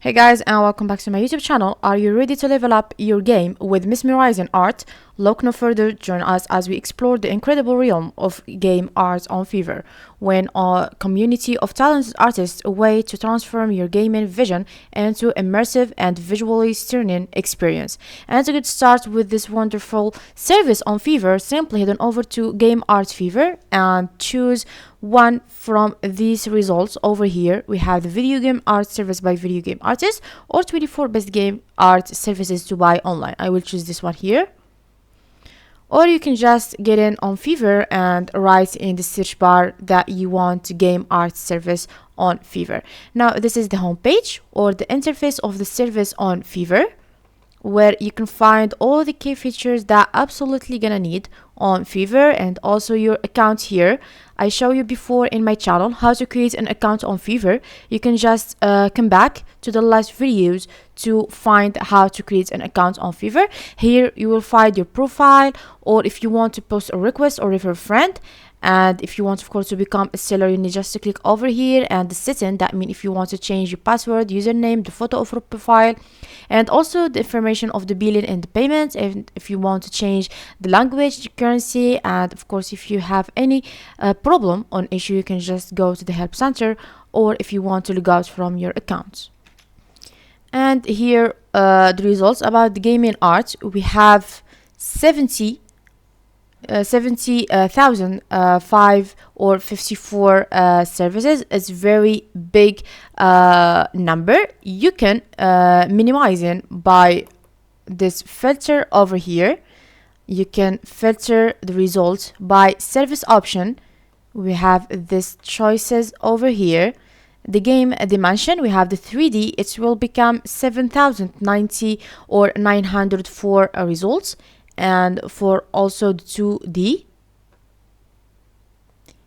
Hey guys, and welcome back to my YouTube channel. Are you ready to level up your game with mesmerizing art? Look no further, join us as we explore the incredible realm of game art on Fiverr, when a community of talented artists a way to transform your gaming vision into immersive and visually stunning experience. And to get started with this wonderful service on Fiverr, simply head on over to Game Art Fiverr and choose one from these results. Over here we have the video game art service by video game artists or 24 best game art services to buy online. I will choose this one here. Or you can just get in on Fiverr and write in the search bar that you want game art service on Fiverr. Now this is the homepage or the interface of the service on Fiverr, where you can find all the key features that absolutely gonna need on Fiverr, and also your account here. I show you before in my channel how to create an account on Fiverr. You can just come back to the last videos to find how to create an account on Fiverr. Here you will find your profile, or if you want to post a request or refer a friend. And if you want, of course, to become a seller, you need just to click over here and the setting. That means if you want to change your password, username, the photo of your profile, and also the information of the billing and the payment. And if you want to change the language, the currency, and of course, if you have any problem or issue, you can just go to the help center, or if you want to log out from your account. And here the results about the gaming art. We have 70,005 or 54 services. It's very big number. You can minimize it by this filter over here. You can filter the results by service option. We have this choices over here. The game dimension, we have the 3D. It will become 7,090 or 904 results. And for also the 2D.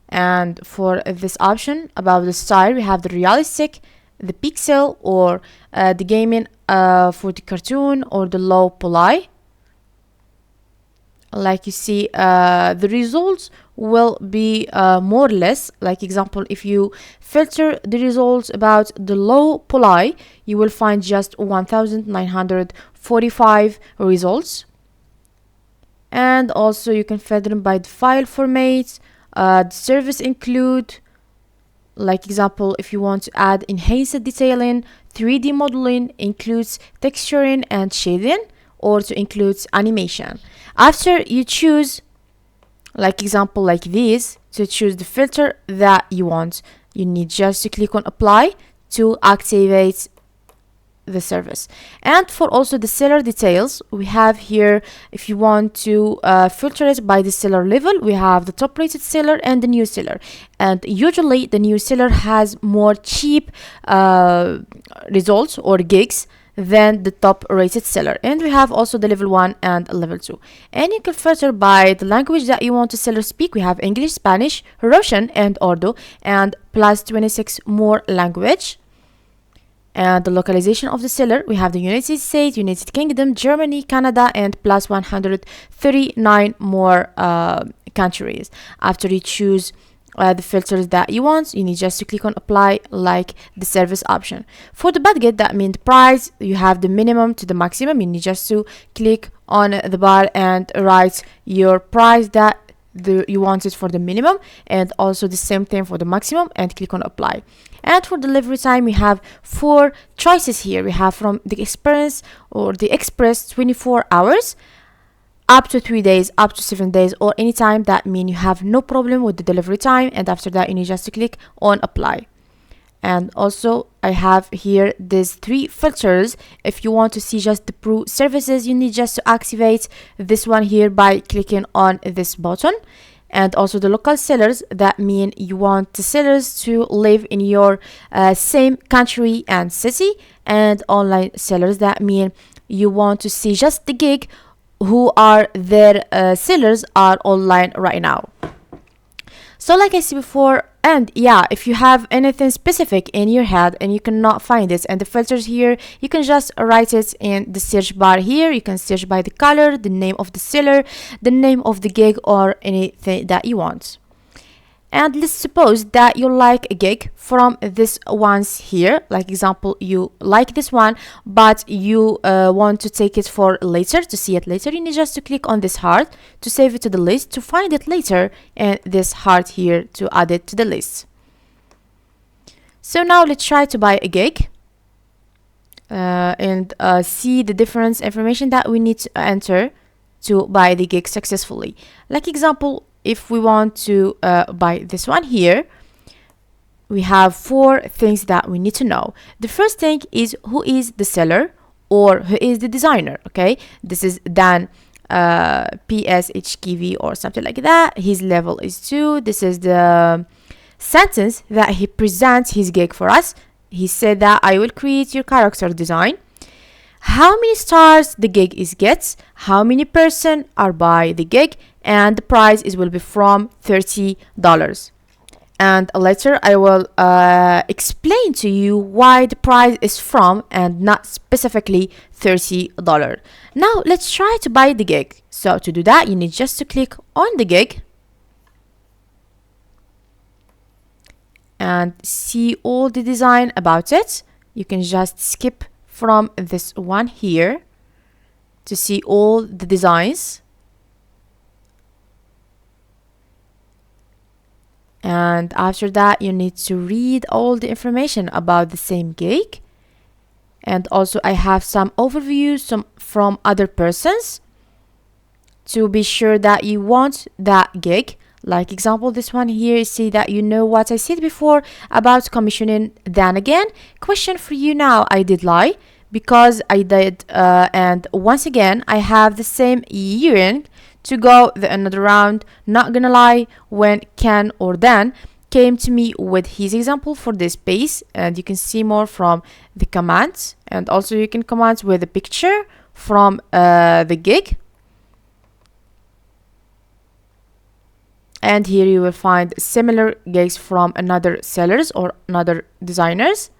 And for this option about the style, we have the realistic, the pixel, or the gaming for the cartoon, or the low poly. Like you see, the results will be more or less, like example, if you filter the results about the low poly, you will find just 1,945 results. And also you can filter them by the file format. The service include, like example, if you want to add enhanced detailing, 3D modeling, includes texturing and shading, or to include animation. After you choose, like example like this, to choose the filter that you want, you need just to click on apply to activate the service. And for also the seller details, we have here, if you want to filter it by the seller level, we have the top rated seller and the new seller. And usually the new seller has more cheap results or gigs than the top rated seller. And we have also the level 1 and level 2. And you can filter by the language that you want the seller speak. We have English, Spanish, Russian, and Urdu, and plus 26 more language. And the localization of the seller, we have the United States, United Kingdom, Germany, Canada, and plus 139 more countries. After you choose the filters that you want, you need just to click on apply, like the service option. For the budget, that means the price, you have the minimum to the maximum. You need just to click on the bar and write your price that you want it for the minimum, and also the same thing for the maximum, and click on apply. And for delivery time, we have 4 choices here. We have from the experience or the express 24 hours, up to 3 days, up to 7 days, or anytime. That means you have no problem with the delivery time. And after that, you need just to click on apply. And also I have here these 3 filters. If you want to see just the pro services, you need just to activate this one here by clicking on this button. And also the local sellers, that mean you want the sellers to live in your same country and city. And online sellers, that mean you want to see just the gig who are their sellers are online right now. So like I said before, and yeah, if you have anything specific in your head and you cannot find it, and the filters here, you can just write it in the search bar here. You can search by the color, the name of the seller, the name of the gig, or anything that you want. And let's suppose that you like a gig from this ones here. Like example, you like this one, but you want to take it for later, to see it later. You need just to click on this heart to save it to the list, to find it later, and this heart here to add it to the list. So now let's try to buy a gig and see the difference information that we need to enter to buy the gig successfully. Like example, if we want to buy this one here, we have 4 things that we need to know. The first thing is who is the seller or who is the designer. Okay, this is Dan PSHKV or something like that. His level is 2. This is the sentence that he presents his gig for us. He said that I will create your character design. How many stars the gig is gets, how many person are by the gig, and the price will be from $30. And later I will explain to you why the price is from and not specifically $30. Now let's try to buy the gig. So to do that, you need just to click on the gig and see all the design about it. You can just skip from this one here to see all the designs. And after that, you need to read all the information about the same gig. And also I have some overviews from other persons to be sure that you want that gig. Like example, this one here, see that you know what I said before about commissioning. Then again, question for you now, I did lie because I did and once again I have the same yearning to go the another round. Not gonna lie, when Ken or Dan came to me with his example for this base, and you can see more from the commands, and also you can command with a picture from the gig. And here you will find similar gigs from another sellers or another designers.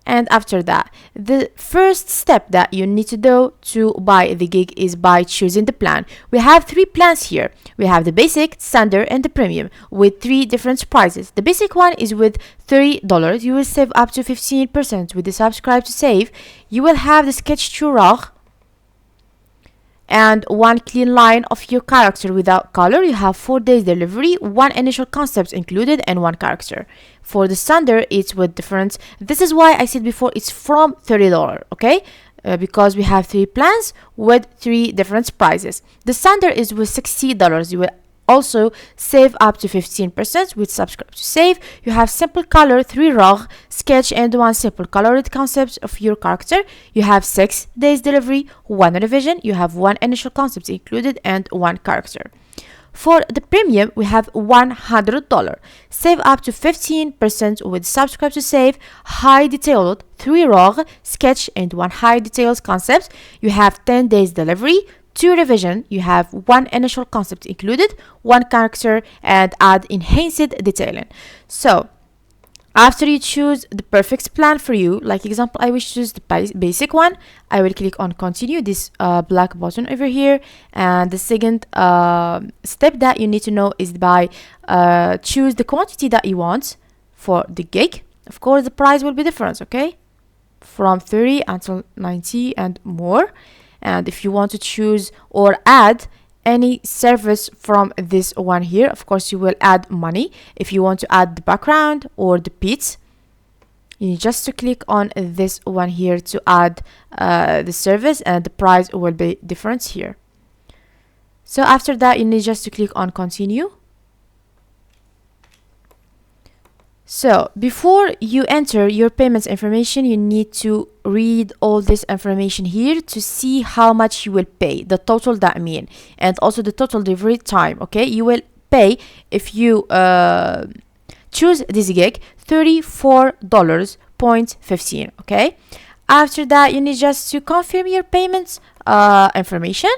And after that, the first step that you need to do to buy the gig is by choosing the plan. We have 3 plans here. We have the basic, standard, and the premium with 3 different prices. The basic one is with $30. You will save up to 15% with the subscribe to save. You will have the sketch to raw and 1 clean line of your character without color. You have 4 days delivery, 1 initial concept included, and 1 character. For the standard, it's with difference. This is why I said before it's from $30, okay? Because we have 3 plans with 3 different prices. The standard is with $60. You will also save up to 15% with subscribe to save. You have simple color, 3 raw, sketch, and 1 simple colored concept of your character. You have 6 days delivery, 1 revision. You have 1 initial concept included and 1 character. For the premium, we have $100. Save up to 15% with subscribe to save, high detailed, 3 raw, sketch, and 1 high details concept. You have 10 days delivery, 2 revision. You have 1 initial concept included, 1 character, and add enhanced detailing. So after you choose the perfect plan for you, like example, I will choose the basic one. I will click on continue, this black button over here. And the second step that you need to know is by choose the quantity that you want for the gig. Of course, the price will be different, okay? From 30 until 90 and more. And if you want to choose or add any service from this one here, of course you will add money. If you want to add the background or the pits, you need just to click on this one here to add the service, and the price will be different here. So after that, you need just to click on continue. So before you enter your payments information, you need to read all this information here to see how much you will pay, the total that mean, and also the total delivery time. Okay, you will pay if you choose this gig $34.15. Okay, after that you need just to confirm your payments information.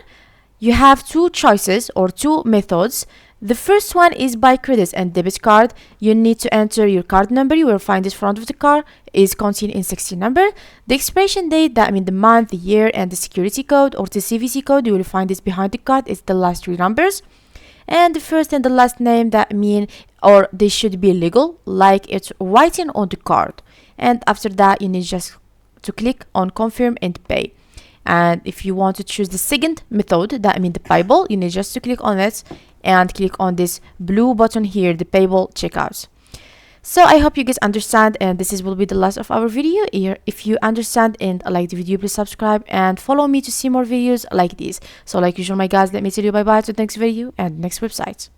You have 2 choices or 2 methods. The first one is by credit and debit card. You need to enter your card number. You will find it front of the card is contained in 16 number. The expiration date, that means the month, the year, and the security code or the CVC code, you will find this behind the card. It's the last 3 numbers. And the first and the last name, that mean or they should be legal, like it's writing on the card. And after that, you need just to click on confirm and pay. And if you want to choose the second method, that means the payable, you need just to click on it and click on this blue button here, the payable checkout. So I hope you guys understand, and this will be the last of our video here. If you understand and like the video, please subscribe and follow me to see more videos like this. So like usual, my guys, let me tell you bye bye to the next video and next website.